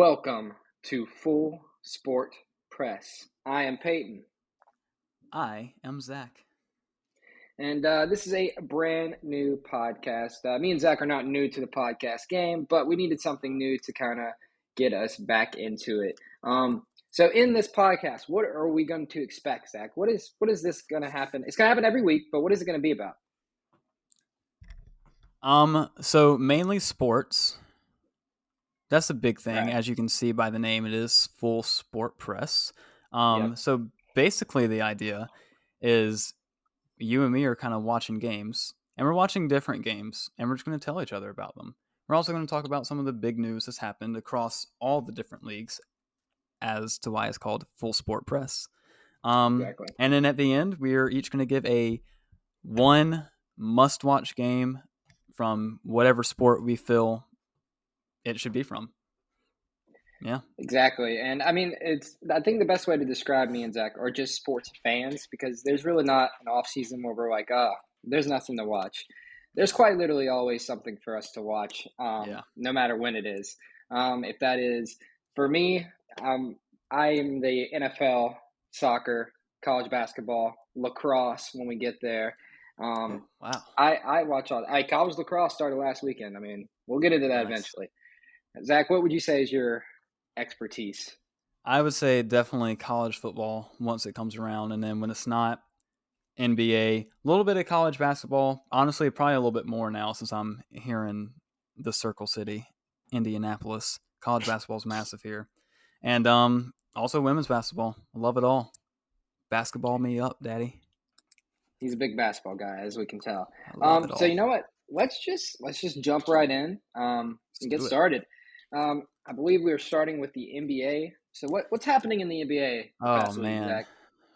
Welcome to Full Sport Press. I am Peyton, I am Zach. and this is a brand new podcast. Me and Zach are not new to the podcast game, but we needed something new to kind of get us back into it. So in this podcast, what are we going to expect, Zach? What is this going to happen? It's going to happen every week, but what is it going to be about? So mainly sports. That's a big thing. Right. As you can see by the name, it is Full Sport Press. Yep. So basically the idea is you and me are kind of watching games, and we're watching different games, and we're just going to tell each other about them. We're also going to talk about some of the big news that's happened across all the different leagues as to why it's called Full Sport Press. Exactly. And then at the end, we are each going to give a one must-watch game from whatever sport we feel it should be from. Yeah. Exactly. And I mean, I think the best way to describe me and Zach are just sports fans because there's really not an off season where we're like, oh, there's nothing to watch. There's quite literally always something for us to watch, Yeah. no matter when it is. If that is for me, I am the NFL, soccer, college basketball, lacrosse when we get there. Oh, wow. I watch all. College lacrosse started last weekend. I mean, we'll get into that Nice. eventually. Zach, what would you say is your expertise? I would say definitely college football once it comes around. And then when it's not, NBA, a little bit of college basketball. Honestly, probably a little bit more now since I'm here in the Circle City, Indianapolis. College basketball is massive here. And also women's basketball. I love it all. Basketball me up, daddy. He's a big basketball guy, as we can tell. I love it So all. you know what? Let's just jump right in Let's and get do it. started. I believe we are starting with the NBA. So what's happening in the NBA the Oh past week, man. Zach?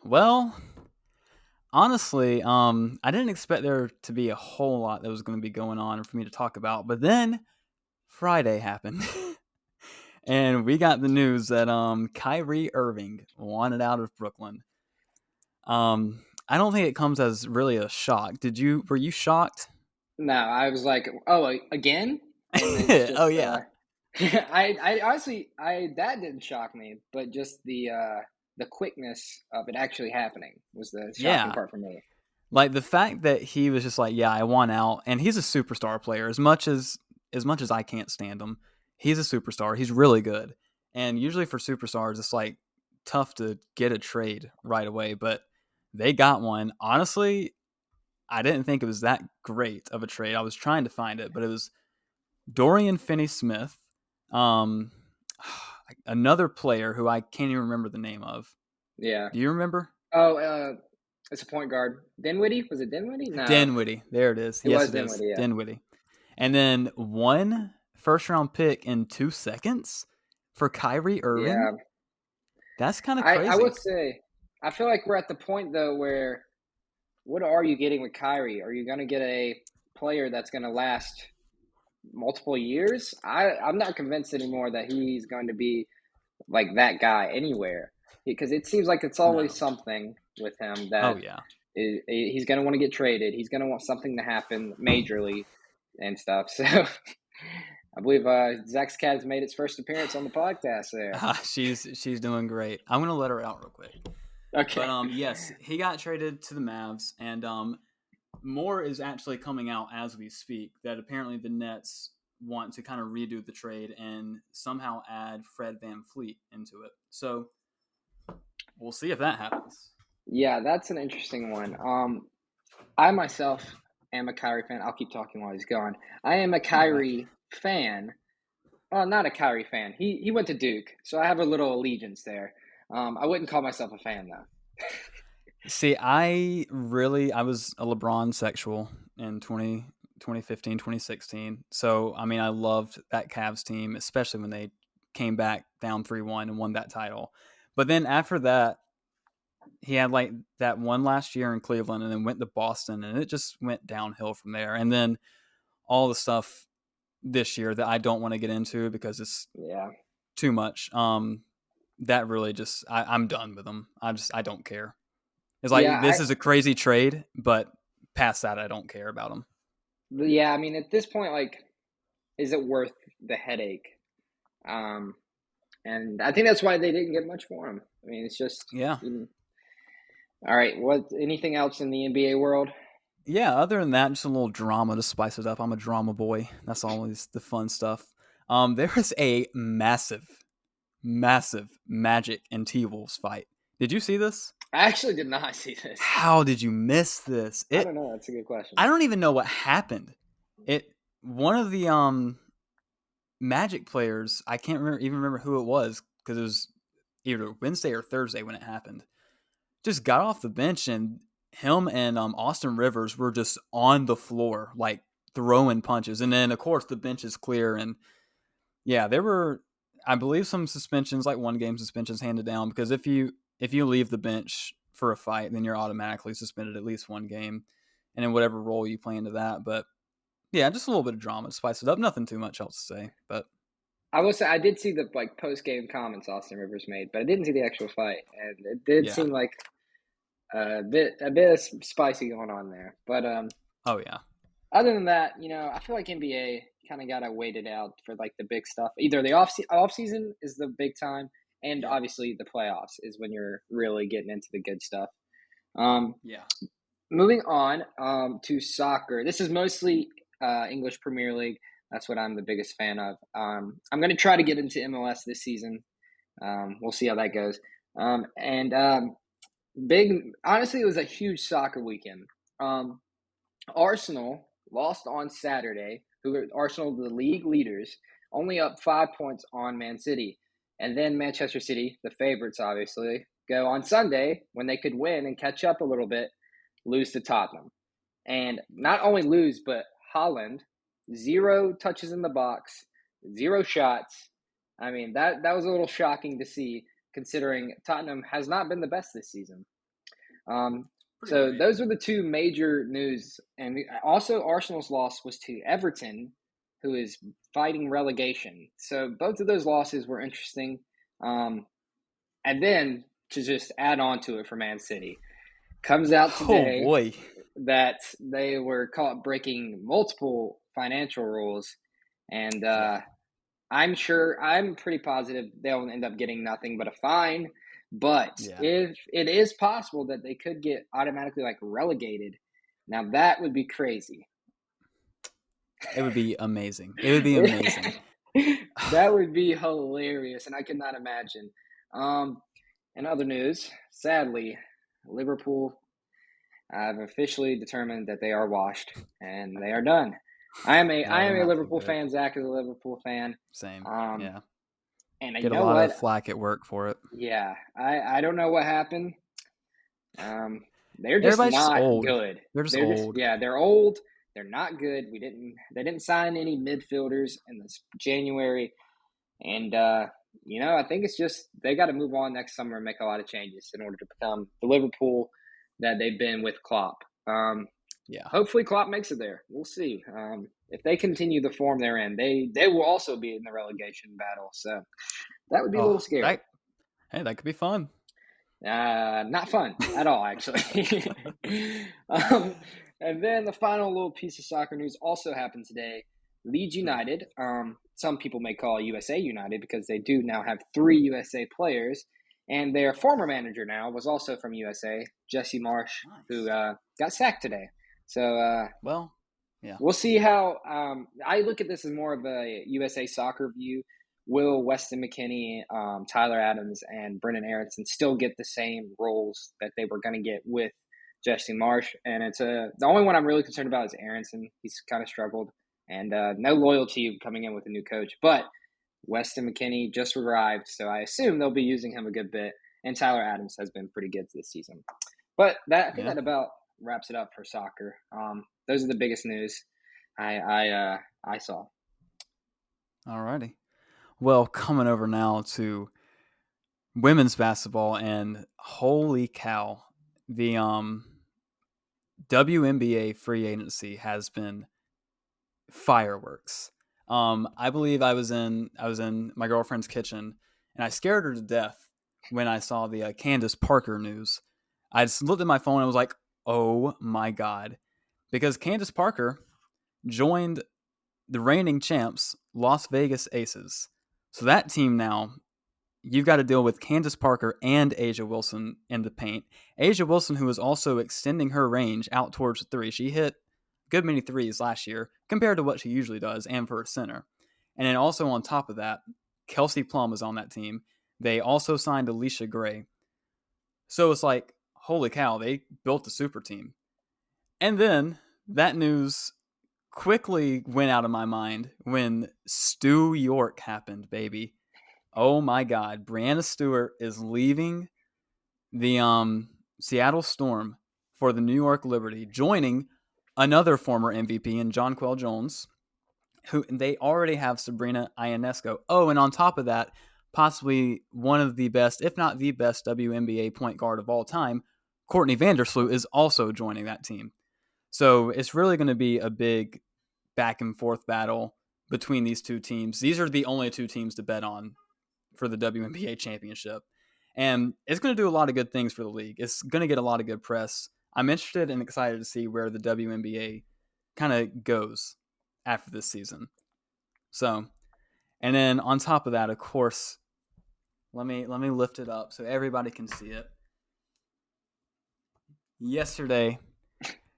Well, honestly, I didn't expect there to be a whole lot that was going to be going on for me to talk about, but then Friday happened. And we got the news that Kyrie Irving wanted out of Brooklyn. I don't think it comes as really a shock. Were you shocked? No, I was like, oh, again, and it's Oh just yeah. I honestly that didn't shock me, but just the quickness of it actually happening was the shocking Yeah. part for me. Like the fact that he was just like, yeah, I want out, and he's a superstar player. As much as I can't stand him, he's a superstar. He's really good, and usually for superstars, it's like tough to get a trade right away. But they got one. Honestly, I didn't think it was that great of a trade. I was trying to find it, but it was Dorian Finney-Smith, um, another player who I can't even remember the name of. Yeah. Do you remember? Oh, it's a point guard. Dinwiddie? Was it Dinwiddie? No, Dinwiddie. There it is. it Yes, was it is. Dinwiddie. Yeah. Dinwiddie. And then one first round pick in 2 seconds for Kyrie Irving. Yeah. That's kind of I crazy. would say, I feel like we're at the point though where what are you getting with Kyrie? Are you going to get a player that's going to last multiple years? I'm not convinced anymore that he's going to be like that guy anywhere because it seems like it's always No. something with him Oh, that yeah. he's going to want to get traded. He's going to want something to happen majorly and stuff. So I believe Zach's cat has made its first appearance on the podcast there. She's doing great. I'm going to let her out real quick. Okay. But yes, he got traded to the Mavs, and more is actually coming out as we speak that apparently the Nets want to kind of redo the trade and somehow add Fred VanVleet into it. So we'll see if that happens. Yeah, that's an interesting one. I myself am a Kyrie fan. I'll keep talking while he's gone. I am a All right. Kyrie fan. Well, not a Kyrie fan. He went to Duke, so I have a little allegiance there. I wouldn't call myself a fan though. See, I was a LeBron sexual in 2015, 2016. So, I mean, I loved that Cavs team, especially when they came back down 3-1 and won that title. But then after that, he had like that one last year in Cleveland and then went to Boston, and it just went downhill from there. And then all the stuff this year that I don't want to get into because it's Yeah. too much. That really just I'm done with him. I don't care. It's Yeah, like this is a crazy trade, but past that, I don't care about him. I mean, at this point, like, is it worth the headache? Um, and I think that's why they didn't get much for him. I mean, it's just Yeah. all right. What? Anything else in the NBA world? Yeah, other than that, just a little drama to spice it up. I'm a drama boy. That's always the fun stuff. There is a massive Magic and T-Wolves fight. Did you see this? I actually did not see this. How did you miss this? I don't know. That's a good question. I don't even know what happened. It One of the Magic players, I can't even remember who it was because it was either Wednesday or Thursday when it happened. Just got off the bench and him and Austin Rivers were just on the floor like throwing punches. And then of course the bench is clear and yeah, there were I believe some suspensions, like 1 game suspensions handed down because if you leave the bench for a fight, then you're automatically suspended at least 1 game and in whatever role you play into that. But yeah, just a little bit of drama to spice it up. Nothing too much else to say, but I will say I did see the like post game comments Austin Rivers made, but I didn't see the actual fight, and it did yeah. seem like a bit of spicy going on there. But Oh yeah. other than that, I feel like NBA kind of got to wait it out for like the big stuff. Either the off season is the big time, and Yeah. obviously the playoffs is when you're really getting into the good stuff. Um, Yeah. Moving on to soccer. This is mostly English Premier League. That's what I'm the biggest fan of. I'm going to try to get into MLS this season. We'll see how that goes. And big, honestly, it was a huge soccer weekend. Um, Arsenal lost on Saturday, who are Arsenal, the league leaders, only up 5 points on Man City. And then Manchester City, the favorites, obviously, go on Sunday when they could win and catch up a little bit, lose to Tottenham. And not Yeah. only lose, but Holland, 0 touches in the box, 0 shots. I mean, that was a little shocking to see, considering Tottenham has not been the best this season. Um, Pretty so great. those were the two major news, and also Arsenal's loss was to Everton, who is fighting relegation. So both of those losses were interesting. Um, and then to just add on to it for Man City, comes out Oh today boy. that they were caught breaking multiple financial rules, and Yeah. I'm pretty positive they'll end up getting nothing but a fine. But Yeah. if it is possible that they could get automatically like relegated, now that would be crazy. It would be amazing. It would be amazing. That would be hilarious, and I could not imagine. Um, in other news, sadly, Liverpool have officially determined that they are washed and they are done. I am a Yeah, I they're am a not too Liverpool good. fan. Zach is a Liverpool fan. Same. Um, Yeah. and you Get a know lot of what? flack at work for it. Yeah, I don't know what happened. Um, they're just Everybody's just not old. good. They're just They're just old. yeah, they're old. They're not good. They didn't sign any midfielders in this January, and I think it's just they got to move on next summer and make a lot of changes in order to become the Liverpool that they've been with Klopp. Yeah. Hopefully Klopp makes it there. We'll see. If they continue the form they're in, they will also be in the relegation battle. So that would be a little Oh, scary. that could be fun. Not fun at all, actually. um, and then the final little piece of soccer news also happened today. Leeds Ooh, United, some people may call USA United because they do now have 3 USA players, and their former manager now was also from USA, Jesse Marsh, who nice. got sacked today. So Well, yeah. we'll see how. I look at this as more of a USA soccer view. Will Weston McKennie, Tyler Adams, and Brendan Aronson still get the same roles that they were going to get with Jesse Marsh? And the only one I'm really concerned about is Aronson. He's kind of struggled, and no loyalty coming in with a new coach. But Weston McKennie just arrived, so I assume they'll be using him a good bit. And Tyler Adams has been pretty good this season. But I think Yeah. that about wraps it up for soccer. Those are the biggest news I saw. Alrighty. Well, coming over now to women's basketball, and holy cow, the WNBA free agency has been fireworks. I believe I was in my girlfriend's kitchen, and I scared her to death when I saw the Candace Parker news. I just looked at my phone and I was like, "Oh my god!" Because Candace Parker joined the reigning champs, Las Vegas Aces. So that team now you've got to deal with Candace Parker and Asia Wilson in the paint. Asia Wilson, who is also extending her range out towards the three. She hit a good many threes last year compared to what she usually does, and for a center. And then also on top of that, Kelsey Plum is on that team. They also signed Alicia Gray. So it's like, holy cow, they built a super team. And then that news quickly went out of my mind when Stu York happened, baby. Oh my God, Brianna Stewart is leaving the Seattle Storm for the New York Liberty, joining another former MVP in Jonquel Jones, who they already have Sabrina Ionesco. Oh, and on top of that, possibly one of the best, if not the best, WNBA point guard of all time, Courtney Vandersloot, is also joining that team. So it's really going to be a big back and forth battle between these two teams. These are the only two teams to bet on for the WNBA championship. And it's going to do a lot of good things for the league. It's going to get a lot of good press. I'm interested and excited to see where the WNBA kind of goes after this season. So, and then on top of that, of course, let me lift it up so everybody can see it. Yesterday,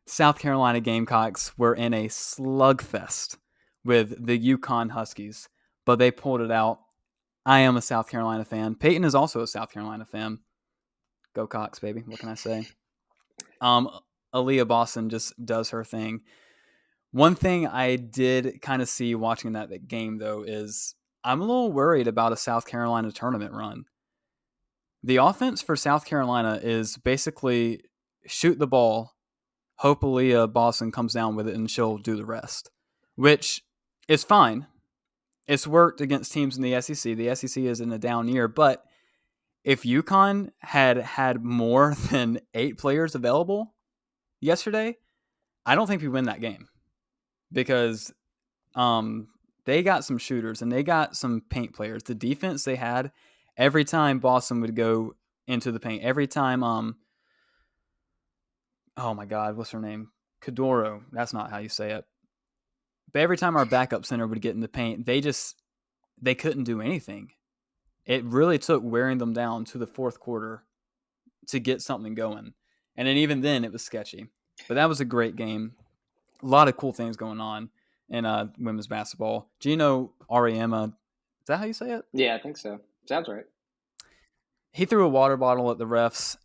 South Carolina Gamecocks were in a slugfest with the UConn Huskies, but they pulled it out. I am a South Carolina fan. Peyton is also a South Carolina fan. Go Cox, baby. What can I say? Aaliyah Boston just does her thing. One thing I did kind of see watching that game, though, is I'm a little worried about a South Carolina tournament run. The offense for South Carolina is basically shoot the ball, hope Aaliyah Boston comes down with it, and she'll do the rest, which is fine. It's worked against teams in the SEC. The SEC is in a down year, but if UConn had more than 8 players available yesterday, I don't think we win that game because they got some shooters and they got some paint players. The defense they had, every time Boston would go into the paint, every time oh my God, what's her name? Kadoro. That's not how you say it. But every time our backup center would get in the paint, they couldn't do anything. It really took wearing them down to the fourth quarter to get something going. And then even then, it was sketchy. But that was a great game. A lot of cool things going on in women's basketball. Gino Auriemma, is that how you say it? Yeah, I think so. Sounds right. He threw a water bottle at the refs.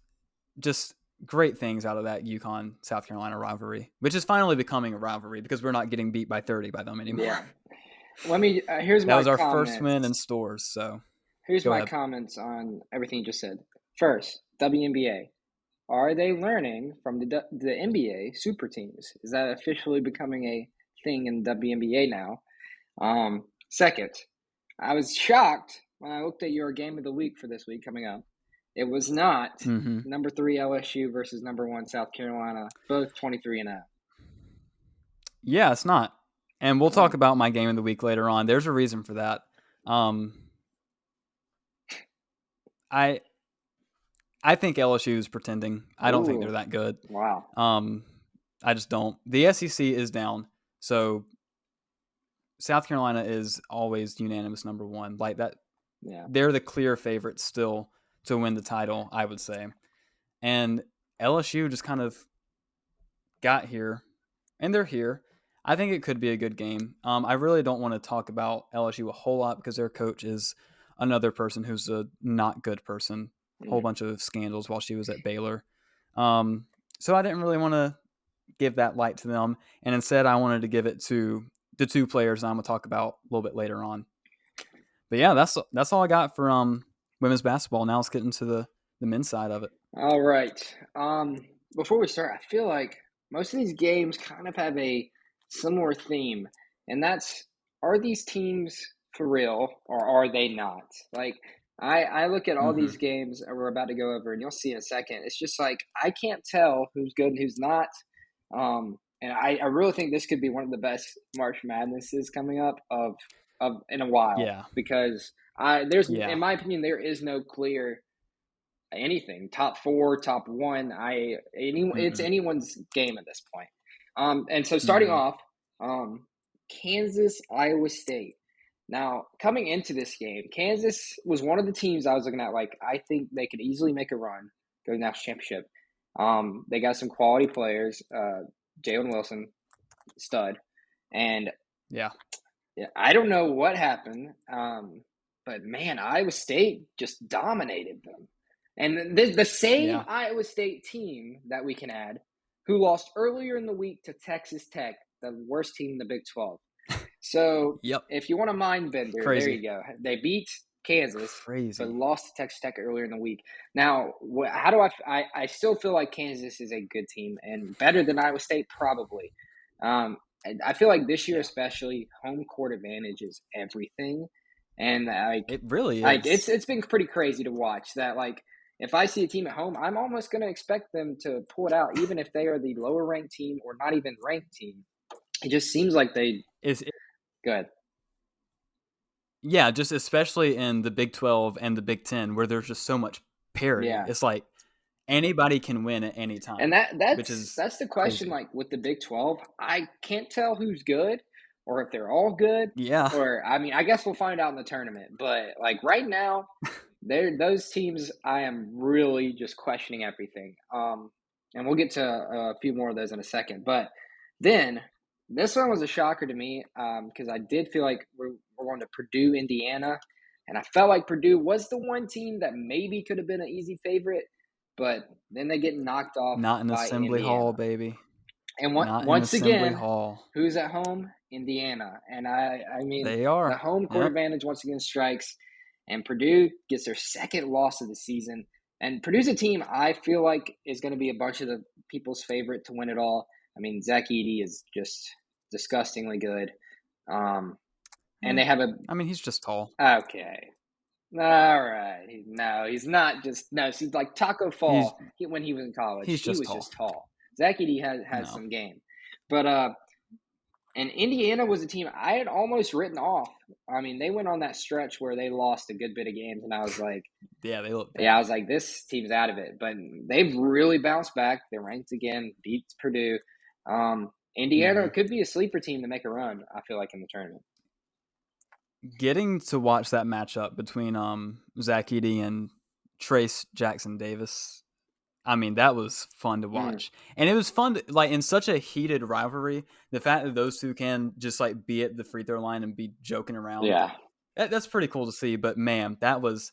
Just great things out of that UConn South Carolina rivalry, which is finally becoming a rivalry because we're not getting beat by 30 by them anymore. Yeah. Let me. Here's that my was our comments. first win in stores. So here's go my ahead. comments on everything you just said. First, WNBA. Are they learning from the NBA super teams? Is that officially becoming a thing in WNBA now? Second, I was shocked when I looked at your game of the week for this week coming up. It was not number 3 LSU versus number 1 South Carolina, both 23-0. Yeah, it's not. And we'll talk about my game of the week later on. There's a reason for that. I think LSU is pretending. I don't think they're that good. Wow. I just don't. The SEC is down, so South Carolina is always unanimous number 1. Like that, yeah. They're the clear favorites still to win the title, I would say. And LSU just kind of got here, and they're here. I think it could be a good game. I really don't want to talk about LSU a whole lot because their coach is another person who's a not good person. A whole bunch of scandals while she was at Baylor. So I didn't really want to give that light to them. And instead, I wanted to give it to the 2 players I'm going to talk about a little bit later on. But yeah, that's all I got for women's basketball. Now let's get into the men's side of it. All right. Before we start, I feel like most of these games kind of have a similar theme, and that's, are these teams for real or are they not? Like, I look at all these games that we're about to go over, and you'll see in a second. It's just like I can't tell who's good and who's not. And I really think this could be one of the best March Madnesses coming up of in a while. Yeah. Because in my opinion, there is no clear anything top 4, top 1. It's anyone's game at this point. And so starting off, Kansas, Iowa State. Now, coming into this game, Kansas was one of the teams I was looking at. Like, I think they could easily make a run, go to the national championship. They got some quality players. Jalen Wilson, stud, and Yeah. yeah, I don't know what happened, but man, Iowa State just dominated them. And the same Yeah. Iowa State team that we can add, who lost earlier in the week to Texas Tech, the worst team in the Big 12. So Yep. if you want a mind bender, there Crazy. you go. They beat Kansas, but Crazy. lost to Texas Tech earlier in the week. Now, how do I still feel like Kansas is a good team and better than Iowa State, probably. I feel like this year, Yeah. especially, home court advantage is everything, and It really like is. it's been pretty crazy to watch that. Like, if I see a team at home, I'm almost going to expect them to pull it out, even if they are the lower ranked team or not even ranked team. It just seems like they Is good. Yeah, just especially in the Big 12 and the Big 10 where there's just so much parity. Yeah. It's like anybody can win at any And time, which is that's the question. crazy. Like with the Big 12, I can't tell who's good or if they're all good. Yeah. Or I mean, I guess we'll find out in the tournament. But like right now, those teams. I am really just questioning everything. And we'll get to a few more of those in a second. But then this one was a shocker to me because I did feel like we're going to Purdue, Indiana, and I felt like Purdue was the one team that maybe could have been an easy favorite, but then they get knocked off Not in by Assembly Hall, Indiana. baby. And Not in once Assembly again, Hall. who's at home? Indiana. And I mean, They the are. home court Yep. advantage once again strikes, and Purdue gets their second loss of the season. And Purdue's a team I feel like is going to be a bunch of the people's favorite to win it all. I mean, Zach Edey is just disgustingly good. And Yeah. they have a I mean, he's just tall. okay. All right. No, he's not just no. See, like Taco He's Fall, when he was in college, he's he just was tall. just tall. Zach Edey has No. some game, but and Indiana was a team I had almost written off. I mean, they went on that stretch where they lost a good bit of games, and I was like, Yeah, they look yeah, I bad. was like, this team's out of it. But they've really bounced back. They're ranked again, beat Purdue. Indiana Mhm. could be a sleeper team to make a run, I feel like, in the tournament. Getting to watch that matchup between Zach Edey and Trace Jackson Davis, I mean, that was fun to Mm, watch. And it was fun to, like, in such a heated rivalry, the fact that those two can just like be at the free throw line and be joking around, yeah. that's pretty cool to see. But man, that was,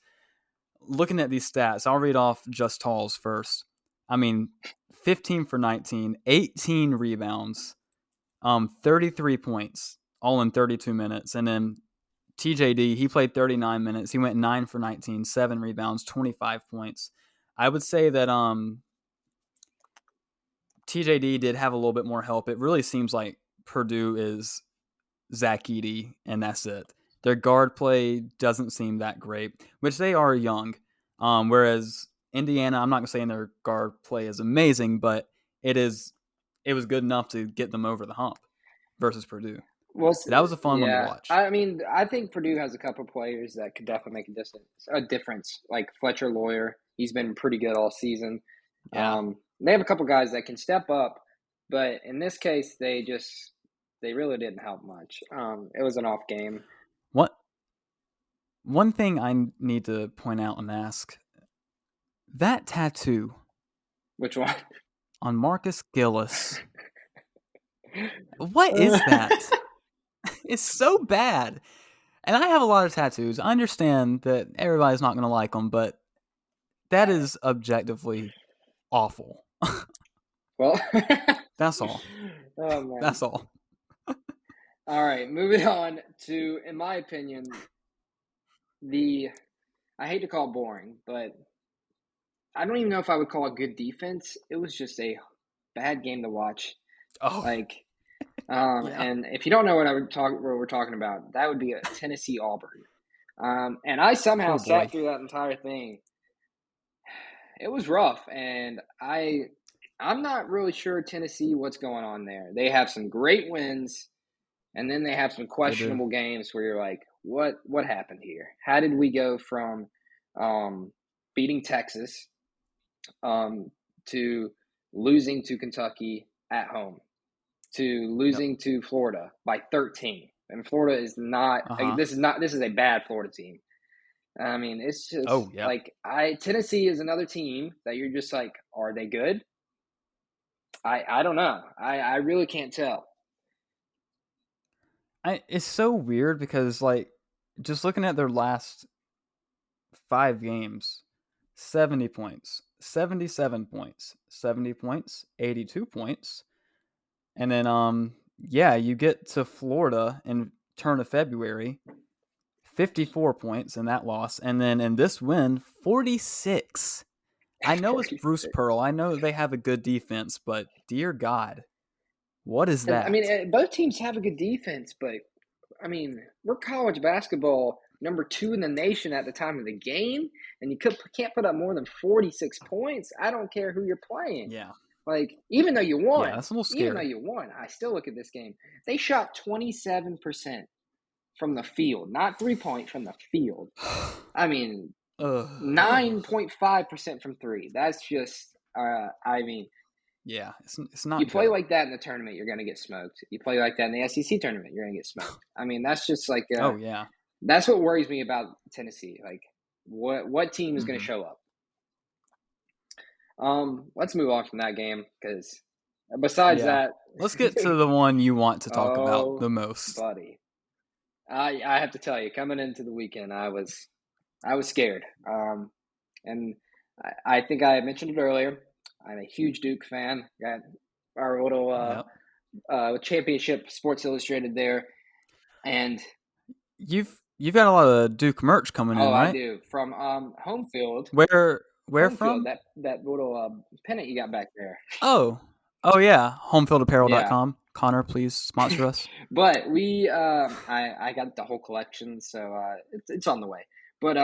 looking at these stats, I'll read off Just Tall's first. I mean, 15 for 19, 18 rebounds, 33 points, all in 32 minutes. And then TJD, he played 39 minutes. He went 9 for 19, 7 rebounds, 25 points. I would say that TJD did have a little bit more help. It really seems like Purdue is Zach Edey, and that's it. Their guard play doesn't seem that great, which they are young. Whereas Indiana, I'm not gonna say their guard play is amazing, but it is. It was good enough to get them over the hump versus Purdue. Well, That was a fun one to yeah. watch. I mean, I think Purdue has a couple players that could definitely make a difference. Like Fletcher Lawyer, he's been pretty good all season. Yeah. They have a couple guys that can step up, but in this case, they really didn't help much. It was an off game. What one thing I need to point out and ask, that tattoo Which one? on Marcus Gillis, what is that? It's so bad. And I have a lot of tattoos. I understand that everybody's not going to like them, but that is objectively awful. Well, That's all. oh man. That's all. All right, moving on to, in my opinion, the I hate to call it boring, but I don't even know if I would call it good defense. It was just a bad game to watch. Oh, Like, yeah. and if you don't know what we're talking about, that would be a Tennessee Auburn. And I somehow Oh sat boy. through that entire thing. It was rough, and I'm not really sure Tennessee what's going on there. They have some great wins, and then they have some They do. questionable games where you're like, what happened here? How did we go from beating Texas to losing to Kentucky at home to Yep. losing to Florida by 13? and Florida is not. Uh-huh. This is a bad Florida team. I mean, it's just Oh, yeah. like Tennessee is another team that you're just like, are they good? I don't know. I really can't tell. It's so weird because like just looking at their last 5 games, 70 points, 77 points, 70 points, 82 points. And then yeah, you get to Florida in turn of February, 54 points in that loss, and then in this win, 46. I know it's Bruce 46. Pearl. I know they have a good defense, but dear God, what is And I mean, that? both teams have a good defense, but I mean, we're college basketball number 2 in the nation at the time of the game, and can't put up more than 46 points. I don't care who you're playing. Yeah. Like, Yeah, that's a little even though scary. you won, I still look at this game. They shot 27% from the field, not 3-point, from the field. I mean, Ugh. 9.5% from three. That's just, I mean, Yeah, it's you not play good. like that in the tournament, you're going to get smoked. You play like that in the SEC tournament, you're going to get smoked. I mean, that's just like, Oh yeah. that's what worries me about Tennessee. Like, what team is going to Hmm. show up? Let's move on from that game because besides Yeah. that, Let's get to the one you want to talk about oh, the most. buddy, I have to tell you, coming into the weekend, I was scared. And I think I mentioned it earlier. I'm a huge Duke fan. Got our little Yep. championship Sports Illustrated there, and You've got a lot of Duke merch coming in, oh, I right? do from home field. Where Home field, from? that little pennant you got back there. Oh. Oh yeah, Yeah, homefieldapparel.com. Connor, please sponsor us. but I got the whole collection, so it's on the way. But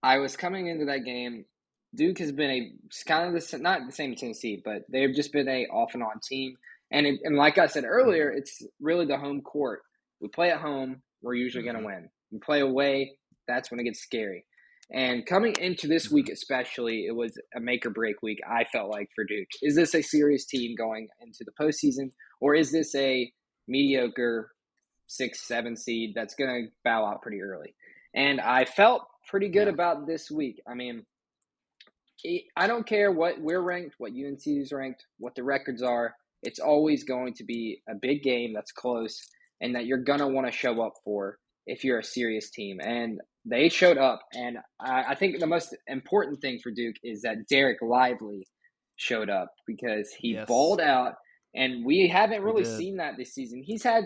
I was coming into that game. Duke has been kind of not the same as Tennessee, but they've just been a off and on team. And like I said earlier, Mhm. it's really the home court. We play at home, we're usually going to Mhm. win. We play away, that's when it gets scary. And coming into this week, Mhm. especially, it was a make or break week. I felt like for Duke, is this a serious team going into the postseason, or is this a mediocre 6, 7 seed that's going to bow out pretty early? And I felt pretty good Yeah. about this week. I mean, I don't care what we're ranked, what UNC is ranked, what the records are. It's always going to be a big game that's close and that you're going to want to show up for if you're a serious team. And they showed up. And I think the most important thing for Duke is that Derek Lively showed up because he Yes, balled out. And we haven't he really did. seen that this season. He's had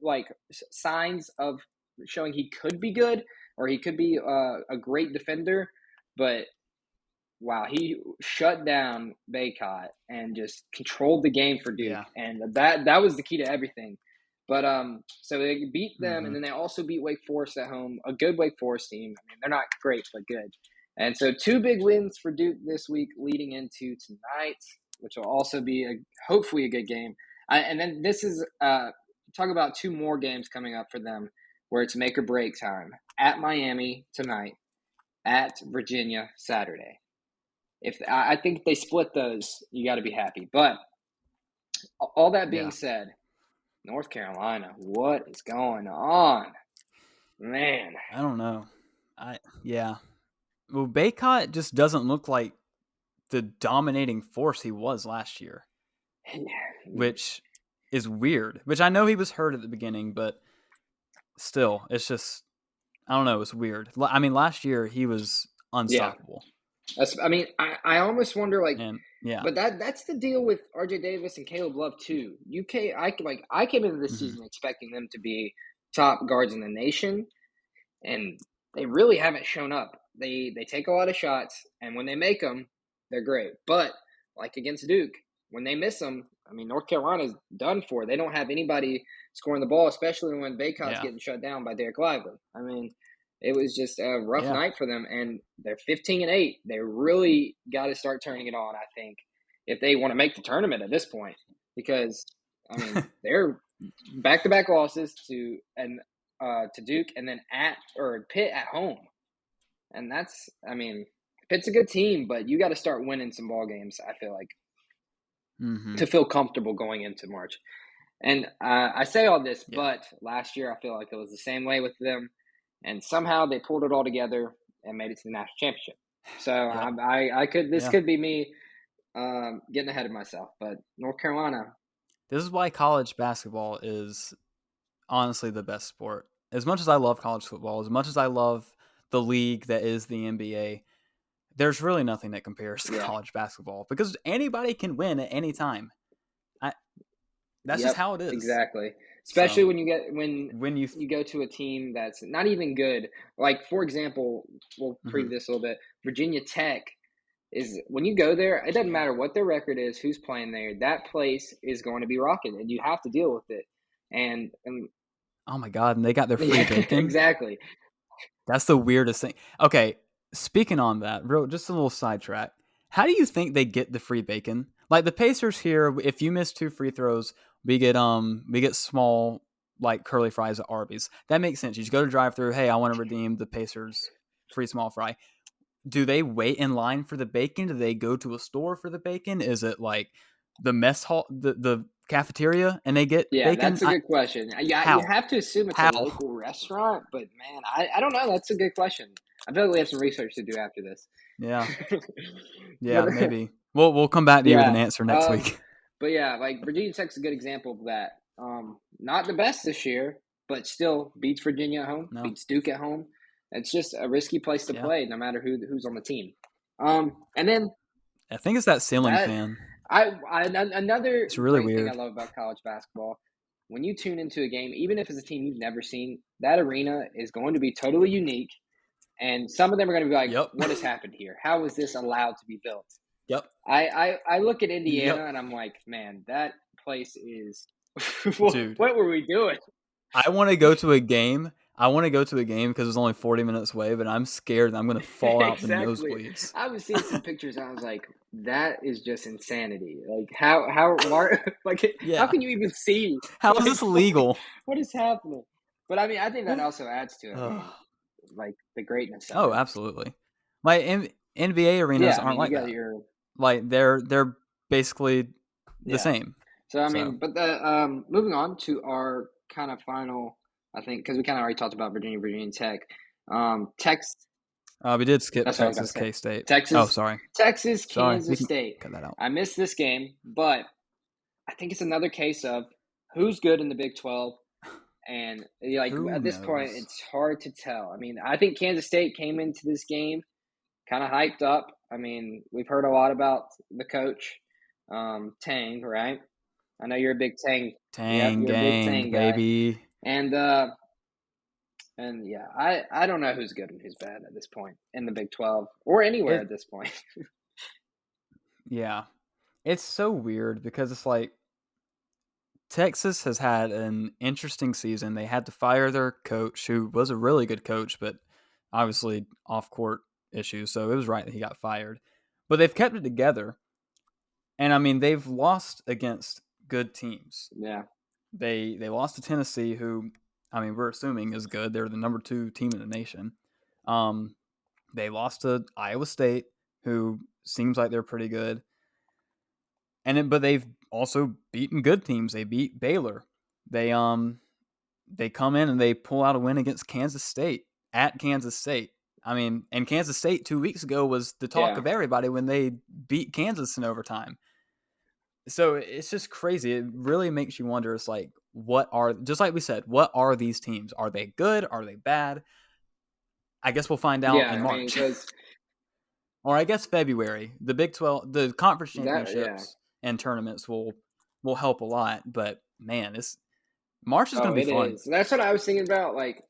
like signs of showing he could be good or he could be a great defender, but wow, he shut down Baycott and just controlled the game for Duke, Yeah. and that was the key to everything. But so they beat them, and Mhm. then they also beat Wake Forest at home, a good Wake Forest team. I mean, they're not great, but good. And so 2 big wins for Duke this week, leading into tonight, which will also be hopefully a good game. And then this is talk about 2 more games coming up for them, where it's make or break time at Miami tonight, at Virginia Saturday. If I think if they split those, you got to be happy. But all that being Yeah. said, North Carolina, what is going on, man? I don't know. Yeah. Well, Baycott just doesn't look like the dominating force he was last year, which is weird. Which I know he was hurt at the beginning, but still, it's just I don't know. It's weird. I mean, last year he was Yeah, unstoppable, I mean, I almost wonder like, and yeah. but that's the deal with R.J. Davis and Caleb Love too. I came into this Hmm. season expecting them to be top guards in the nation, and they really haven't shown up. They take a lot of shots, and when they make them, they're great. But like against Duke, when they miss them, I mean, North Carolina's done for. They don't have anybody scoring the ball, especially when Baycott's Yeah. getting shut down by Derek Lively. I mean, it was just a rough Yeah. night for them, and they're 15-8. They really got to start turning it on. I think if they want to make the tournament at this point, because I mean, they're back-to-back losses to Duke, and then Pitt at home, and that's I mean Pitt's a good team, but you got to start winning some ball games. I feel like Hmm. to feel comfortable going into March. And I say all this, Yeah. but last year I feel like it was the same way with them, and somehow they pulled it all together and made it to the national championship. So Yep. I could this Yeah. could be me getting ahead of myself, but North Carolina, This is why college basketball is honestly the best sport. As much as I love college football, as much as I love the league that is the NBA, there's really nothing that compares to yeah, college basketball because anybody can win at any time. I, that's just yep, how it is. exactly. Especially So when when you, you go to a team that's not even good. Like for example, we'll mhm, preview this a little bit. Virginia Tech is when you go there, it doesn't yeah. matter what their record is, who's playing there. That place is going to be rocking, and you have to deal with it. And Oh my god, and they got their free yeah, bacon. exactly. That's the weirdest thing. Okay, speaking on that, real just a little sidetrack. How do you think they get the free bacon? Like the Pacers here, if you miss 2 free throws, we get small like curly fries at Arby's. That makes sense. You just go to drive through. Hey, I want to redeem the Pacers free small fry. Do they wait in line for the bacon? Do they go to a store for the bacon? Is it like the mess hall, the cafeteria, and they get Yeah, bacon? that's a good question. Yeah, you How? have to assume it's a How? local restaurant, but man, I don't know. That's a good question. I feel like we have some research to do after this. Yeah. but Yeah, maybe. We'll come back to you with an yeah, answer next um, week. but yeah, like Virginia Tech's a good example of that. Not the best this year, but still beats Virginia at home, No. beats Duke at home. It's just a risky place to Yeah. play, no matter who's on the team. And then I think it's that ceiling that fan. another It's really great thing I weird. love about college basketball, when you tune into a game, even if it's a team you've never seen, that arena is going to be totally unique. And some of them are going to be like, Yep. what has happened here? How is this allowed to be built? Yep. I look at Yep. Indiana and I'm like, man, that place is what Dude, were we doing? I want to go to a game. I want to go to a game because it's only 40 minutes away, but I'm scared that I'm going to fall out the Exactly. nosebleeds. I was seeing some pictures and I was like, that is just insanity. Like how why, like how Yeah. can you even see? How is Like this legal? what is happening? But I mean, I think that also adds to it. I mean, Ugh. like the greatness of Oh, it. absolutely. Like NBA arenas Yeah, I aren't mean, you like got that. your Like they're basically the yeah. same. So I So, mean, but the moving on to our kind of final, I think because we kind of already talked about Virginia Tech. Texas. we did skip That's what I was gonna Texas say. K State. Oh, Texas, sorry. Texas, Sorry. We Kansas can State. cut that out. I missed this game, but I think it's another case of who's good in the Big 12. And like Who at this point, knows? it's hard to tell. I mean, I think Kansas State came into this game kind of hyped up. I mean, we've heard a lot about the coach, Tang, right? I know you're a big Tang. Yep, Tang you're a big gang, Tang guy. baby. And yeah, I don't know who's good and who's bad at this point in the Big 12 or anywhere It at this point. Yeah. It's so weird because it's like Texas has had an interesting season. They had to fire their coach, who was a really good coach, but obviously off court issues. So it was right that he got fired. But they've kept it together. And I mean, they've lost against good teams. Yeah, They lost to Tennessee, who I mean we're assuming is good. They're the number 2 team in the nation. Um, they lost to Iowa State, who seems like they're pretty good. But they've also beaten good teams. They beat Baylor. They come in and they pull out a win against Kansas State at Kansas State. I mean, and Kansas State 2 weeks ago was the talk yeah, of everybody when they beat Kansas in overtime. So it's just crazy. It really makes you wonder. It's like, what are, just like we said, what are these teams? Are they good? Are they bad? I guess we'll find out in yeah. I mean, March, because or I guess February. The Big 12, the conference that, yeah. championships and tournaments will help a lot. But man, this March is Oh, going to be it fun. is. That's what I was thinking about. Like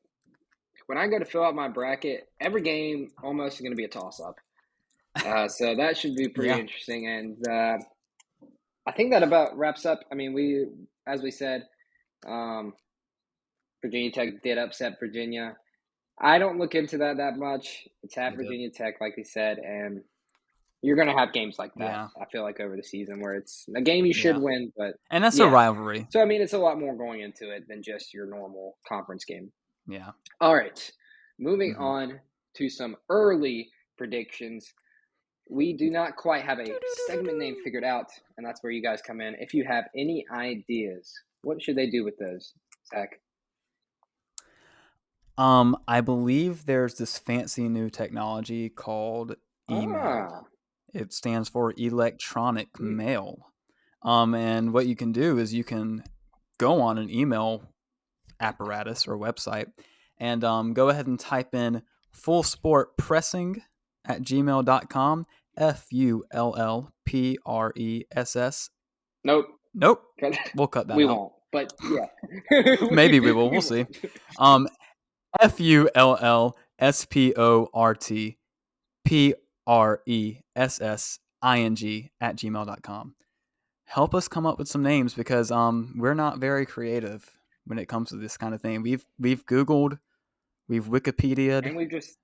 when I go to fill out my bracket, every game almost is going to be a toss up. So that should be pretty Yeah, interesting. And I think that about wraps up. I mean, as we said, um, Virginia Tech did upset Virginia. I don't look into that much. It's at they did. Virginia Tech, like we said, and you're going to have games like that. Yeah, I feel like over the season where it's a game you should yeah, win, but and that's a yeah. rivalry. So I mean, it's a lot more going into it than just your normal conference game. Yeah. All right, moving Hmm. on to some early predictions. We do not quite have a segment name figured out, and that's where you guys come in. If you have any ideas, What should they do with those, Zach? I believe there's this fancy new technology called email. Ah, It stands for electronic hmm. mail. And what you can do is you can go on an email apparatus or website and go ahead and type in full sport pressing at gmail.com. FULLPRESS. Nope. Nope. We'll cut that We out. won't. But yeah, Maybe we will. we We'll see. won't. Um, FULLSPORTPRESSING at gmail.com. Help us come up with some names because we're not very creative when it comes to this kind of thing. We've Googled, we've Wikipedia'd, And we just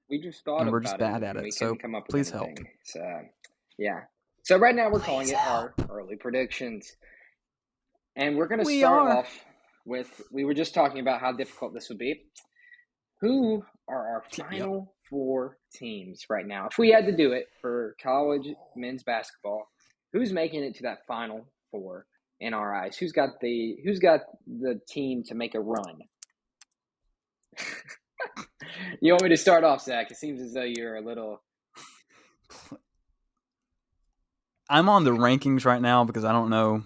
thought and we're just about it bad at and it. we So couldn't come up with please help. anything. So yeah. So right now we're calling Please it our help. early predictions. And we're gonna We start are. off with we were just talking about how difficult this would be. Who are our Yep. final four teams right now? If we had to do it for college men's basketball, who's making it to that final four in our eyes? Who's got the team to make a run? You want me to start off, Zach? It seems as though you're a little. I'm on the rankings right now because I don't know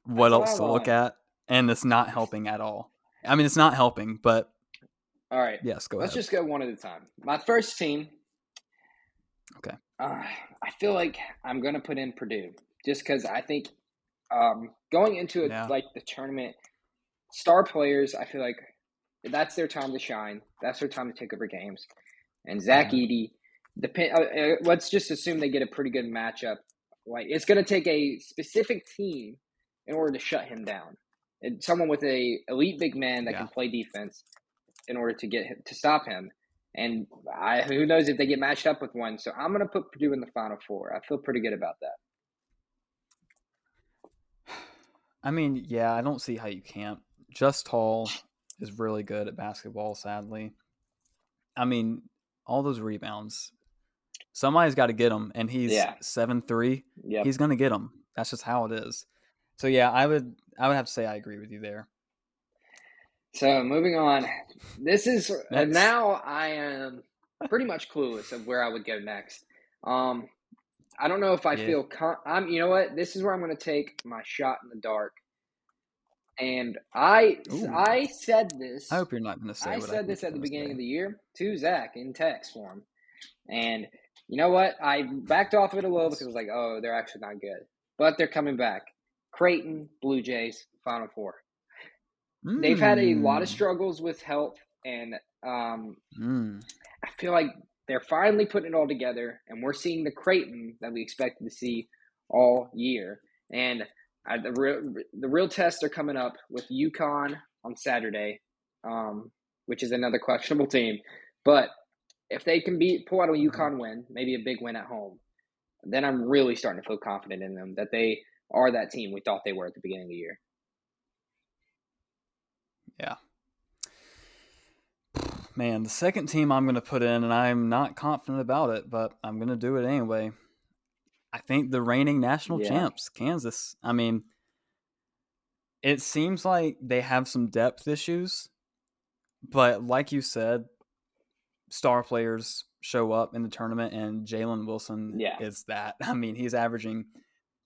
what That's what else I'm to look on. at, and it's not helping at all. I mean, it's not helping, but All right, yes, go let's ahead. just go one at a time. My first team. Okay. I feel like I'm gonna put in Purdue just because I think going into it Yeah. like the tournament, star players. I feel like that's their time to shine. That's their time to take over games. And Zach Mhm. Edey, let's just assume they get a pretty good matchup. Like it's going to take a specific team in order to shut him down. And someone with a elite big man that Yeah. can play defense in order to get him, to stop him. And who knows if they get matched up with one. So I'm going to put Purdue in the Final Four. I feel pretty good about that. I mean, yeah, I don't see how you can't. Just Tall is really good at basketball, sadly. I mean, all those rebounds. Somebody's got to get them, and he's Yeah. 7'3". Yep. He's going to get them. That's just how it is. So yeah, I would have to say I agree with you there. So moving on, this is Next. now I am pretty much clueless of where I would go next. Um, I don't know if I Yeah. feel I'm. You know what? This is where I'm going to take my shot in the dark. And Ooh. I said I this. hope you're not going to say I what I said think this you're at the going to beginning say. of the year to Zach in text form, and you know what? I backed off of it a little because Yes. I was like, oh, they're actually not good, but they're coming back. Creighton Blue Jays Final Four. They've had a lot of Mm. struggles with health, and Mm. I feel like they're finally putting it all together, and we're seeing the Creighton that we expected to see all year. And the real tests are coming up with UConn on Saturday, which is another questionable team. But if they can pull out a Mhm. UConn win, maybe a big win at home, then I'm really starting to feel confident in them that they are that team we thought they were at the beginning of the year. Yeah. Man, the second team I'm going to put in, and I'm not confident about it, but I'm going to do it anyway. I think the reigning national Yeah, champs, Kansas. I mean, it seems like they have some depth issues, but like you said, star players show up in the tournament, and Jalen Wilson yeah, is that. I mean, he's averaging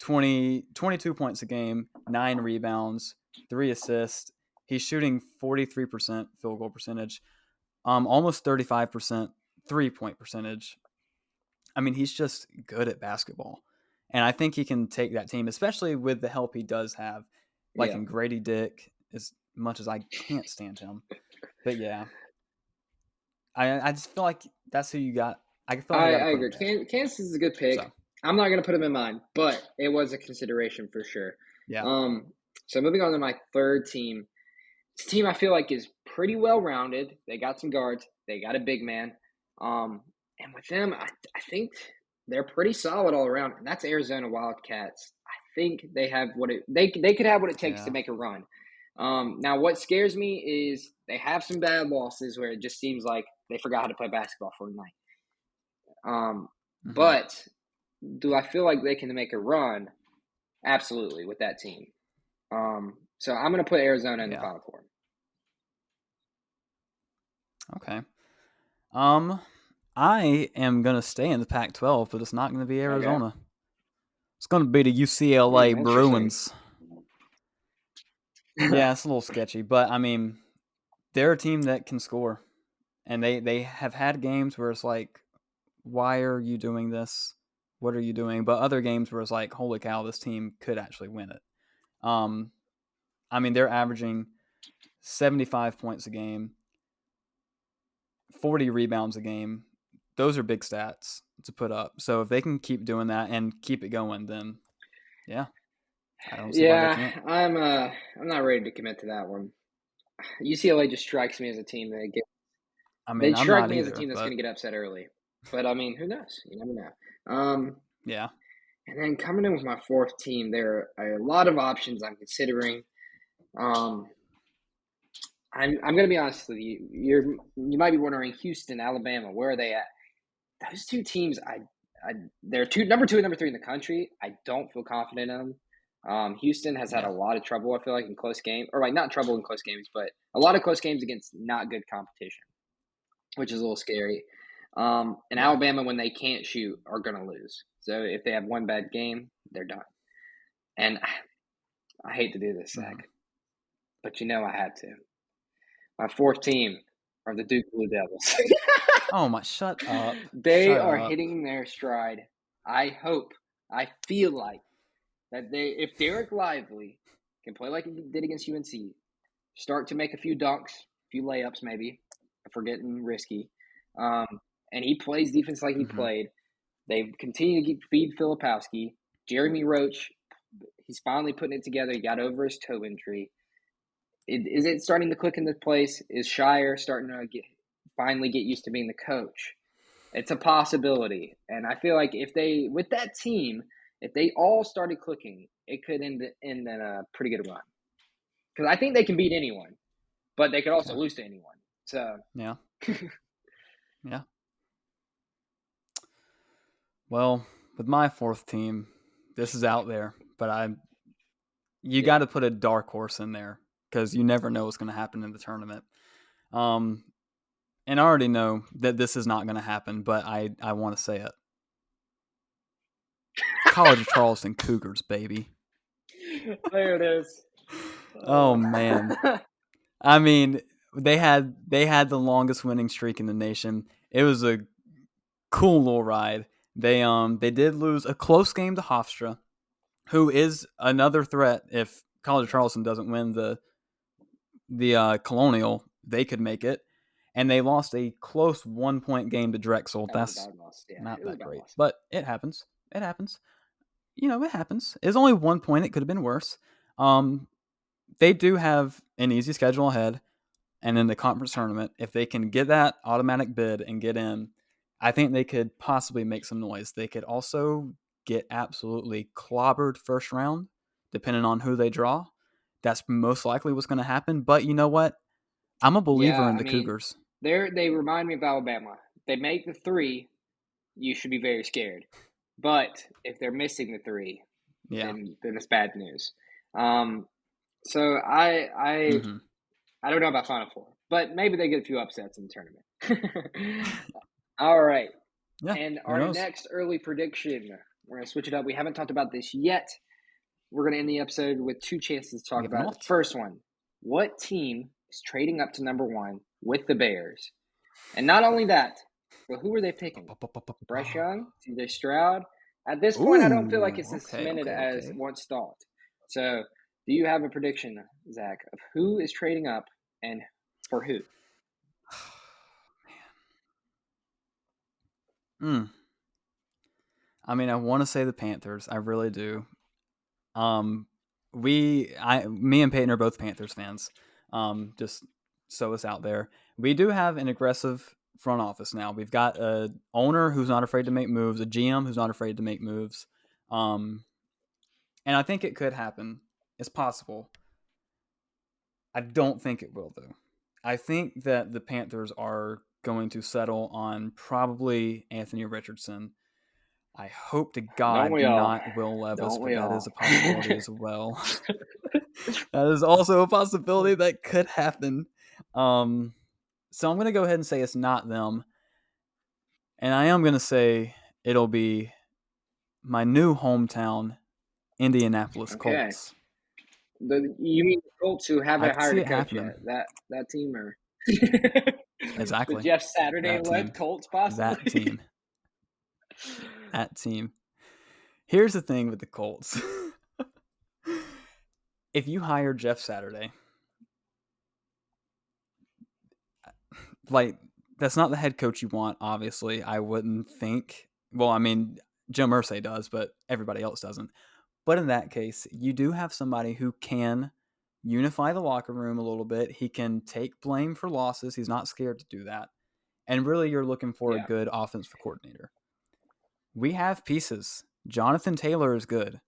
22 points a game, 9 rebounds, 3 assists. He's shooting 43% field goal percentage, almost 35% 3-point percentage. I mean, he's just good at basketball. And I think he can take that team, especially with the help he does have, like yeah. in Grady Dick, as much as I can't stand him. But yeah, I just feel like that's who you got. I feel like I got to I put him agree. there. Kansas is a good pick. So I'm not going to put him in mine, but it was a consideration for sure. yeah, Um, so moving on to my third team. It's a team I feel like is pretty well rounded. They got some guards. They got a big man. And with them, I think they're pretty solid all around. And that's Arizona Wildcats. I think they have they could have what it takes to yeah, make a run. Now, what scares me is they have some bad losses where it just seems like they forgot how to play basketball for a night. hmm But do I feel like they can make a run? Absolutely, with that team. So I'm going to put Arizona in the Yeah. Final Four. Okay. I am gonna stay in the Pac-12, but it's not gonna be Okay. Arizona. It's gonna be the UCLA Interesting. Bruins. Yeah, it's a little sketchy, but I mean, they're a team that can score, and they have had games where it's like, why are you doing this? What are you doing? But other games where it's like, holy cow, this team could actually win it. Um, I mean, they're averaging 75 points a game, 40 rebounds a game. Those are big stats to put up. So if they can keep doing that and keep it going, then yeah, I don't see why they Yeah, can't. I'm not ready to commit to that one. UCLA just strikes me as a team that I they mean, I'm strike not me as a either, team that's but going to get upset early. But I mean, who knows? You never know. yeah. And then coming in with my fourth team, there are a lot of options I'm considering. Um, I'm going to be honest with you. You might be wondering, Houston, Alabama, where are they at? Those two teams, they're number two and number three in the country. I don't feel confident in them. Houston has had Yeah. a lot of trouble, I feel like, in close games, or like not trouble in close games, but a lot of close games against not good competition, which is a little scary. And Yeah. Alabama, when they can't shoot, are going to lose. So if they have one bad game, they're done. And I hate to do this, Hmm. Zach, but you know I had to. My fourth team are the Duke Blue Devils. Oh my! Shut up! They Shut are up! hitting their stride. I feel like that if Derek Lively can play like he did against UNC, start to make a few dunks, a few layups, maybe, if we're getting risky, um, and he plays defense like he Hmm. played, they continue to feed Filipowski. Jeremy Roach, he's finally putting it together. He got over his toe injury. Is it starting to click into place? Is Shire starting to finally get used to being the coach? It's a possibility, and I feel like if they with that team, if they all started clicking, it could end in a pretty good run. Because I think they can beat anyone, but they could also Okay. lose to anyone. So Yeah. Yeah. Well, with my fourth team, this is out there, but you got yeah, to put a dark horse in there because you never know what's going to happen in the tournament. Um, and I already know that this is not going to happen, but I want to say it. College of Charleston Cougars, baby. there it is. Oh man. I mean, they had the longest winning streak in the nation. It was a cool little ride. They did lose a close game to Hofstra, who is another threat if College of Charleston doesn't win the Colonial, they could make it. And they lost a close 1 point game to Drexel. That was a That's bad loss. Yeah, not it was a that bad great, loss. but it happens. It happens. It happens. It's only 1 point. It could have been worse. Um, they do have an easy schedule ahead, and in the conference tournament, if they can get that automatic bid and get in, I think they could possibly make some noise. They could also get absolutely clobbered first round, depending on who they draw. That's most likely what's going to happen. But you know what? I'm a believer Yeah, in I the mean, Cougars. they remind me of Alabama. They make the three, you should be very scared. But if they're missing the three, Yeah. then it's bad news. Um, so Hmm. I don't know about Final Four, but maybe they get a few upsets in the tournament. All right, Yeah. and Who our knows? next early prediction, we're gonna switch it up. We haven't talked about this yet. We're gonna end the episode with two chances to We talk have about it. The not. first one: what team is trading up to number one with the Bears? And not only that, but who are they picking? Bryce Young, CJ Stroud. At this point, I don't feel like Ooh. it's as Okay. cemented Okay. as Okay. once thought. So, do you have a prediction, Zach, of who is trading up and for who? Hmm. I mean, I want to say the Panthers. I really do. Um, me and Peyton are both Panthers fans. Just so it's out there. We do have an aggressive front office now. We've got a owner who's not afraid to make moves, a GM who's not afraid to make moves. Um, and I think it could happen. It's possible. I don't think it will though. I think that the Panthers are going to settle on probably Anthony Richardson. I hope to Don't God we all? not Will Levis, Don't but we that is all? a possibility as well. That is also a possibility that could happen. So I'm going to go ahead and say it's not them. And I am going to say it'll be my new hometown, Indianapolis Okay. Colts. You mean the Colts who I haven't can hired see a it coach happening. yet? That team or the Exactly. Jeff Saturday That led team. Colts That possibly? team. That team. Here's the thing with the Colts. If you hire Jeff Saturday, like that's not the head coach you want, obviously. I wouldn't think. Well, I mean, Jim Irsay does, but everybody else doesn't. But in that case, you do have somebody who can unify the locker room a little bit. He can take blame for losses. He's not scared to do that. And really, you're looking for a Yeah, good offensive coordinator. We have pieces. Jonathan Taylor is good.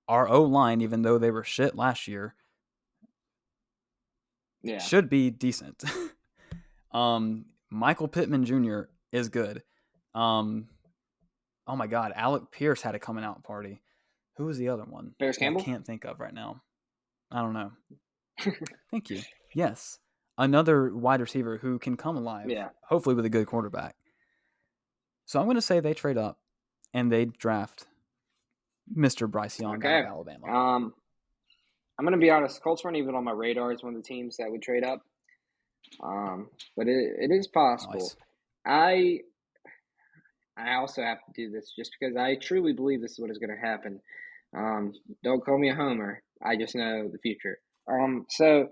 Our O line, even though they were shit last year, yeah. should be decent. Michael Pittman Jr. is good. Um, oh my God, Alec Pierce had a coming out party. Who was the other one Ferris that I Campbell. can't think of right now? I don't know. Thank you. Yes, another wide receiver who can come alive, Yeah. hopefully with a good quarterback. So I'm going to say they trade up and they draft Mr. Bryce Young out Okay. of Alabama. I'm gonna be honest. Colts weren't even on my radar as one of the teams that would trade up. But it is possible. Nice. I I also have to do this just because I truly believe this is what is going to happen. Don't call me a homer. I just know the future. So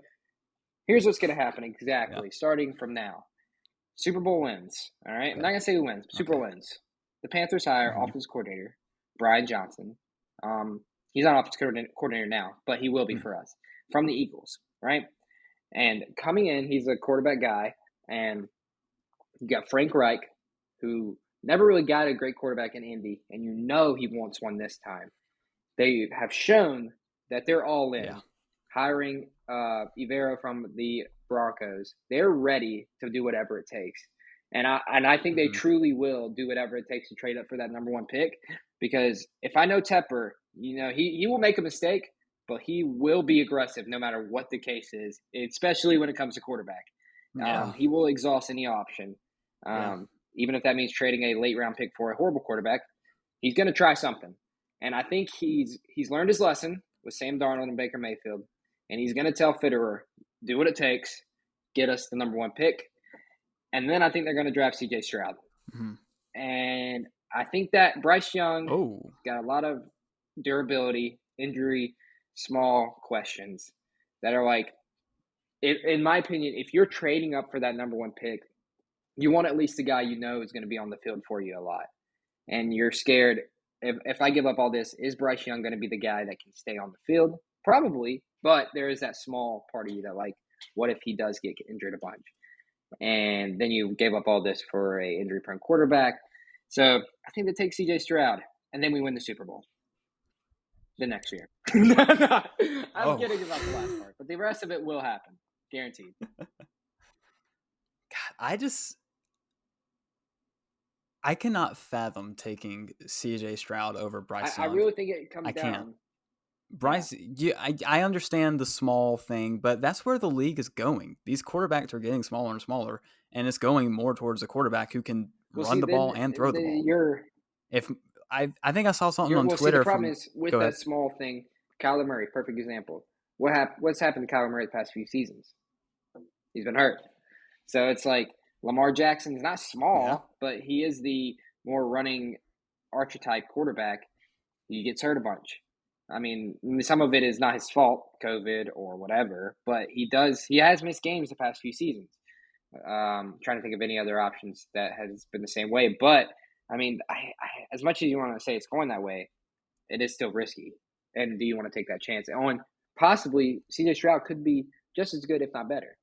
here's what's going to happen Yeah. exactly, starting from now. Super Bowl wins. All right, I'm not Okay. gonna say who wins. Super Okay. Bowl wins. The Panthers hire Mm-hmm. offensive coordinator Brian Johnson. He's not offensive coordinator now, but he will be for us from the Eagles, right? And coming in, he's a quarterback guy, and you got Frank Reich, who never really got a great quarterback in Indy, and you know he wants one this time. They have shown that they're all Yeah. in. Hiring Ivero from the Broncos, they're ready to do whatever it takes, and I think they Mm-hmm. truly will do whatever it takes to trade up for that number one pick. Because if I know Tepper, he will make a mistake, but he will be aggressive no matter what the case is, especially when it comes to quarterback. Yeah. He will exhaust any option, Yeah. even if that means trading a late round pick for a horrible quarterback. He's going to try something. And I think he's learned his lesson with Sam Darnold and Baker Mayfield, and he's going to tell Fitterer, do what it takes, get us the number one pick, and then I think they're going to draft C.J. Stroud. Mm-hmm. And I think that Bryce Young Oh. got a lot of durability, injury, small questions that are like, in my opinion, if you're trading up for that number one pick, you want at least a guy you know is going to be on the field for you a lot. And you're scared if I give up all this, is Bryce Young going to be the guy that can stay on the field? Probably, but there is that small part of you that like, what if he does get injured a bunch? And then you gave up all this for a injury prone quarterback. So I think that takes CJ Stroud, and then we win the Super Bowl the next year. I'm Oh. kidding about the last part, but the rest of it will happen, guaranteed. God, I cannot fathom taking CJ Stroud over Bryce I Young. really think it comes I can't. down. Yeah, Bryce, I understand the small thing, but that's where the league is going. These quarterbacks are getting smaller and smaller, and it's going more towards a quarterback who can well, run see, the then ball and throw the ball. you're If I think I saw something on Well, see, the Twitter problem from is with go that ahead. small thing. Kyler Murray, perfect example. What's happened to Kyler Murray the past few seasons? He's been hurt. So it's like Lamar Jackson is not Yeah. small, but he is the more running archetype quarterback. He gets hurt a bunch. I mean, some of it is not his fault, COVID or whatever, but he has missed games the past few seasons. Trying to think of any other options that has been the same way, but I mean, as much as you want to say it's going that way, it is still risky. And do you want to take that chance? And possibly CJ Stroud could be just as good, if not better.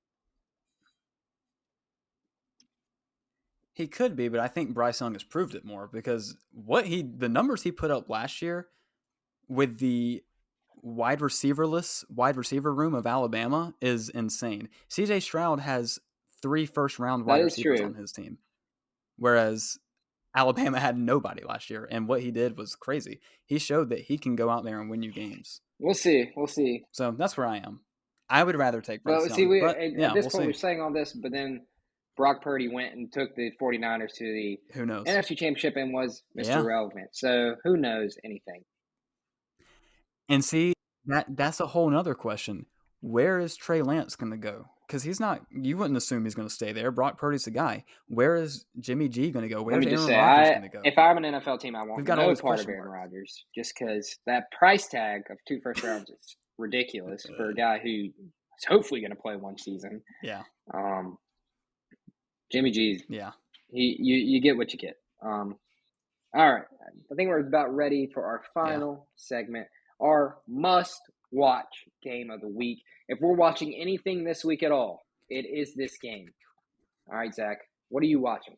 He could be, but I think Bryce Young has proved it more because the numbers he put up last year with the wide receiver room of Alabama is insane. CJ Stroud has 3 first-round That wide is receivers on true. his team, whereas Alabama had nobody last year, and what he did was crazy. He showed that he can go out there and win you games. We'll see. We'll see. So that's where I am. I would rather take Bryce But see, Young, we but at yeah, this we'll point see. we're saying all this, but then Brock Purdy went and took the 49ers to the Who knows? NFC Championship and was Mr. Yeah. Relevant. So who knows anything? And see, that's a whole nother question. Where is Trey Lance going to go? Because he's not. You wouldn't assume he's going to stay there. Brock Purdy's the guy. Where is Jimmy G going to go? Let Where's me just Aaron say, Rodgers I going to go? if I'm an NFL team, I We've want got all no these part of question Aaron marks. Rodgers just because that price tag of 2 first rounds is ridiculous for a guy who is hopefully going to play one season. Yeah. Um, Jimmy G's Yeah. you get what you get. All right, I think we're about ready for our Yeah. final segment, our must-watch game of the week. If we're watching anything this week at all, it is this game. All right, Zach, what are you watching?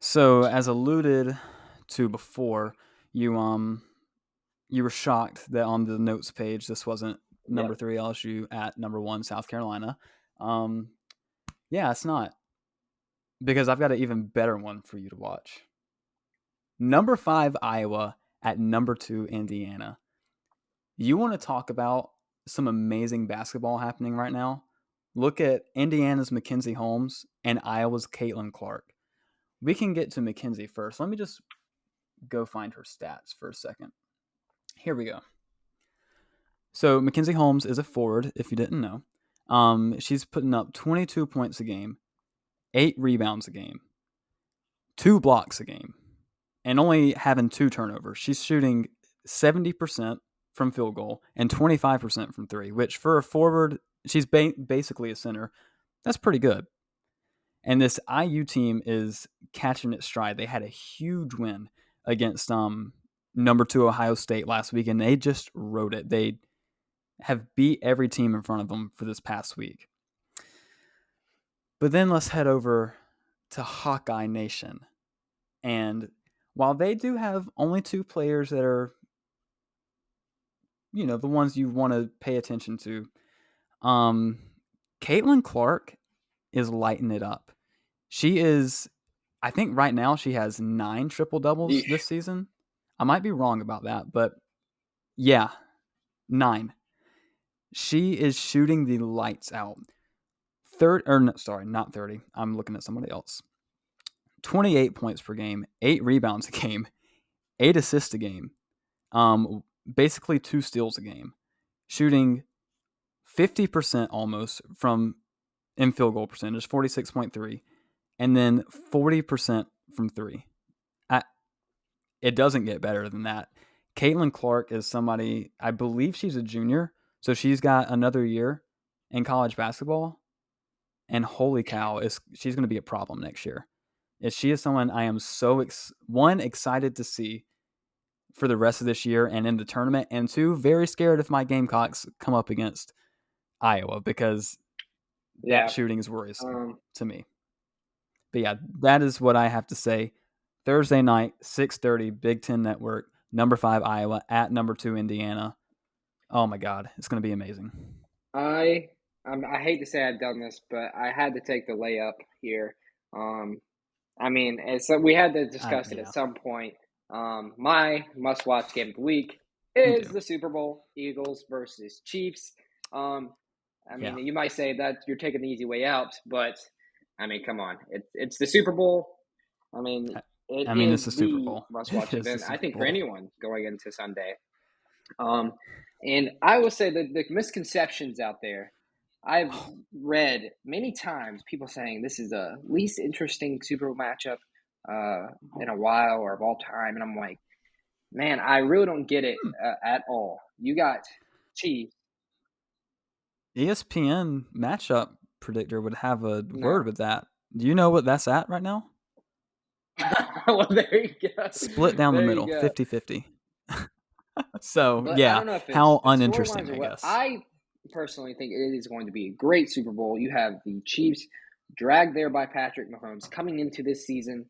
So, as alluded to before, you were shocked that on the notes page this wasn't number Yep. 3 LSU at number 1 South Carolina. Yeah, it's not, because I've got an even better one for you to watch. Number 5 Iowa at number 2 Indiana. You want to talk about some amazing basketball happening right now? Look at Indiana's Mackenzie Holmes and Iowa's Caitlin Clark. We can get to Mackenzie first. Let me just go find her stats for a second. Here we go. So Mackenzie Holmes is a forward, if you didn't know. She's putting up 22 points a game, 8 rebounds a game, 2 blocks a game, and only having 2 turnovers. She's shooting 70% from field goal and 25% from 3, which for a forward, she's basically a center. That's pretty good. And this IU team is catching its stride. They had a huge win against number 2 Ohio State last week, and they just rode it. They have beat every team in front of them for this past week. But then let's head over to Hawkeye Nation. And while they do have only 2 players that are, the ones you want to pay attention to, Caitlin Clark is lighting it up. She is, I think right now she has 9 triple doubles this season. I might be wrong about that, but yeah, 9. She is shooting the lights out. Not 30. I'm looking at somebody else. 28 points per game, 8 rebounds a game, 8 assists a game, basically 2 steals a game, shooting 50% almost from in field goal percentage, 46.3, and then 40% from 3. It doesn't get better than that. Caitlin Clark is somebody, I believe she's a junior, so she's got another year in college basketball. And holy cow, she's going to be a problem next year. She is someone I am so excited to see for the rest of this year and in the tournament, and 2, very scared if my Gamecocks come up against Iowa, because that Yeah. shooting is worrisome to me. But yeah, that is what I have to say. Thursday night, 6:30, Big Ten Network, number 5 Iowa at number 2 Indiana. Oh my God, it's going to be amazing. I hate to say I've done this, but I had to take the layup here. I mean, so we had to discuss it at some point. My must-watch game of the week is the Super Bowl, Eagles versus Chiefs. I mean, you might say that you're taking the easy way out, but I mean, come on, it's the Super Bowl. I mean, it's the Super the Bowl. must-watch event, I think, for anyone going into Sunday. And I will say that the misconceptions out there, I've read many times people saying this is the least interesting Super Bowl matchup in a while or of all time, and I'm like, man, I really don't get it at all. You got Chiefs. ESPN matchup predictor would have a No. word with that. Do you know what that's at right now? Well, there you go. Split down the middle, 50-50. So, But I yeah, don't know if how it's uninteresting, storylines or I what. guess. I personally think it is going to be a great Super Bowl. You have the Chiefs dragged there by Patrick Mahomes coming into this season.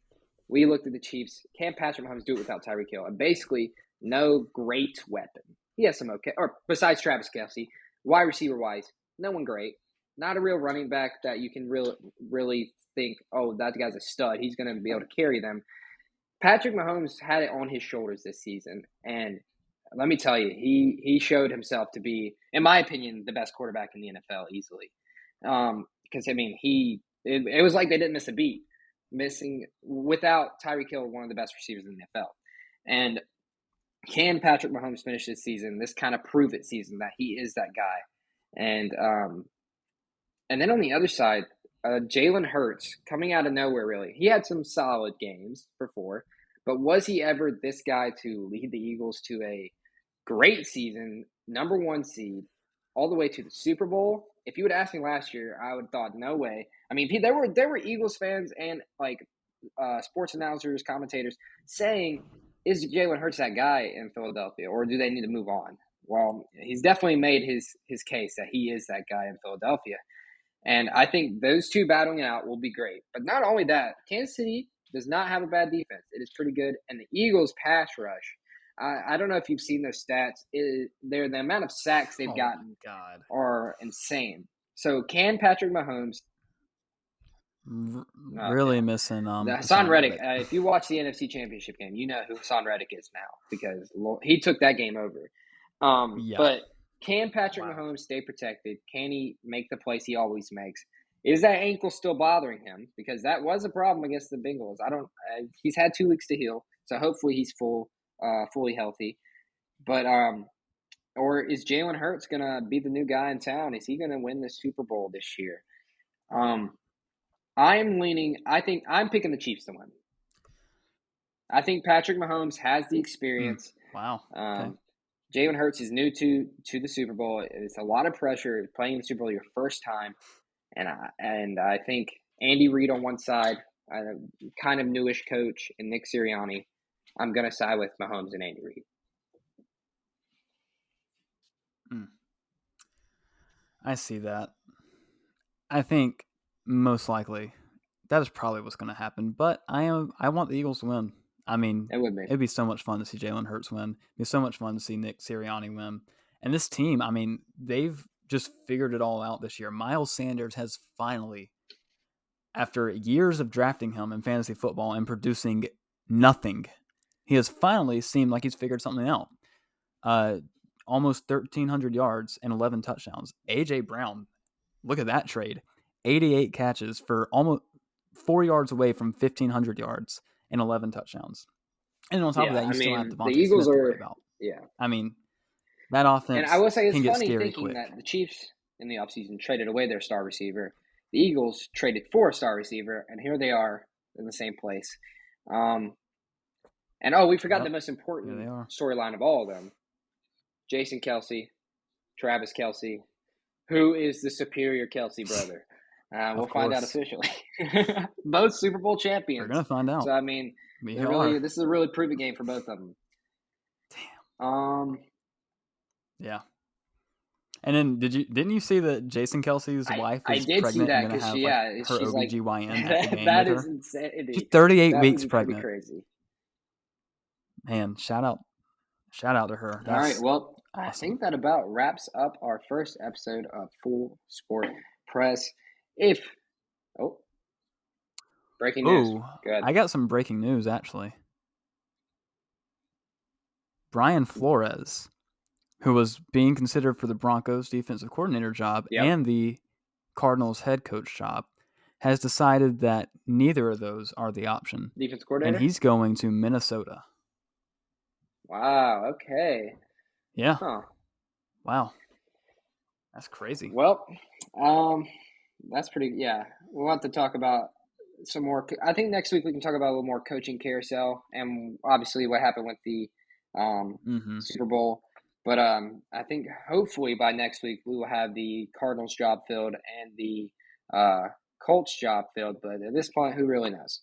We looked at the Chiefs. Can Patrick Mahomes do it without Tyreek Hill? And basically, no great weapon. He has some okay, or besides Travis Kelce, wide receiver wise, no one great. Not a real running back that you can really think, oh, that guy's a stud. He's going to be able to carry them. Patrick Mahomes had it on his shoulders this season, and let me tell you, he showed himself to be, in my opinion, the best quarterback in the NFL easily. Because I mean, it was like they didn't miss a beat, missing without Tyreek Hill, one of the best receivers in the NFL. And can Patrick Mahomes finish this season? This kind of prove it season that he is that guy. And then on the other side, Jalen Hurts coming out of nowhere. Really, he had some solid games before, but was he ever this guy to lead the Eagles to a great season, number one seed, all the way to the Super Bowl? If you would ask me last year, I would have thought no way. I mean, there were Eagles fans and like sports announcers, commentators saying, "Is Jalen Hurts that guy in Philadelphia, or do they need to move on?" Well, he's definitely made his case that he is that guy in Philadelphia. And I think those two battling it out will be great. But not only that, Kansas City does not have a bad defense. It is pretty good. And the Eagles' pass rush, I don't know if you've seen those stats. The amount of sacks they've gotten are insane. So can Patrick Mahomes really missing Hassan Reddick? If you watch the NFC Championship game, you know who Hassan Reddick is now because he took that game over. But can Patrick Mahomes stay protected? Can he make the plays he always makes? Is that ankle still bothering him? Because that was a problem against the Bengals. He's had 2 weeks to heal, so hopefully he's fully healthy. But or is Jalen Hurts gonna be the new guy in town? Is he gonna win the Super Bowl this year? I think I'm picking the Chiefs to win. I think Patrick Mahomes has the experience. Wow. Okay. Jalen Hurts is new to the Super Bowl. It's a lot of pressure playing the Super Bowl your first time, and I think Andy Reid on one side, kind of newish coach, and Nick Sirianni. I'm gonna side with Mahomes and Andy Reid. I see that. I think most likely that is probably what's going to happen. But I want the Eagles to win. I mean, it'd be so much fun to see Jalen Hurts win. It'd be so much fun to see Nick Sirianni win. And this team, I mean, they've just figured it all out this year. Miles Sanders has finally, after years of drafting him in fantasy football and producing nothing, he has finally seemed like he's figured something out. Almost 1,300 yards and 11 touchdowns. A.J. Brown, look at that trade. 88 catches for almost 4 yards away from 1,500 yards and 11 touchdowns. And on top of that, you still have Devontae Smith to worry about. Yeah. I mean, that offense and I will say it's can get funny scary thinking quick. that the Chiefs in the offseason traded away their star receiver. The Eagles traded for a star receiver, and here they are in the same place. We forgot the most important storyline of all of them. Jason Kelce, Travis Kelce. Who is the superior Kelce brother? We'll find out officially. Both Super Bowl champions. We're going to find out. So, I mean, this is a really proving game for both of them. Damn. Yeah. And then didn't you see that Jason Kelce's wife is pregnant and going to have her OBGYN at the game that with is her? insanity. She's 38 weeks pregnant. Crazy. Man, shout out to her. All right, well, awesome. I think that about wraps up our first episode of Full Sport Press. Breaking news. Good. I got some breaking news, actually. Brian Flores, who was being considered for the Broncos defensive coordinator job and the Cardinals head coach job, has decided that neither of those are the option. Defensive coordinator? And he's going to Minnesota. Wow, okay. Yeah. Huh. Wow. That's crazy. Well, that's pretty, we'll have to talk about some more. I think next week we can talk about a little more coaching carousel and obviously what happened with the Super Bowl. But I think hopefully by next week we will have the Cardinals job filled and the Colts job filled. But at this point, who really knows?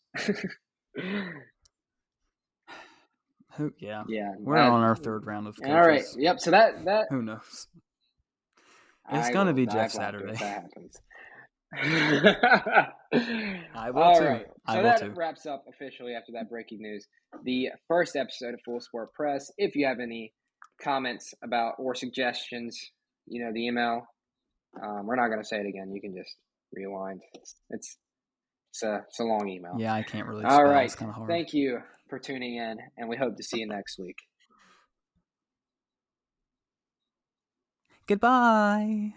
Yeah. We're on our third round of coaches. All right. Yep. So that who knows? It's going to be Jeff Saturday. If that happens. I will too. Right. So that wraps up officially after that breaking news. The first episode of Full Sport Press. If you have any comments about or suggestions, the email. We're not going to say it again. You can just rewind. It's It's a long email. Yeah, I can't really All spell. right. It's kind of hard. Thank you for tuning in, and we hope to see you next week. Goodbye.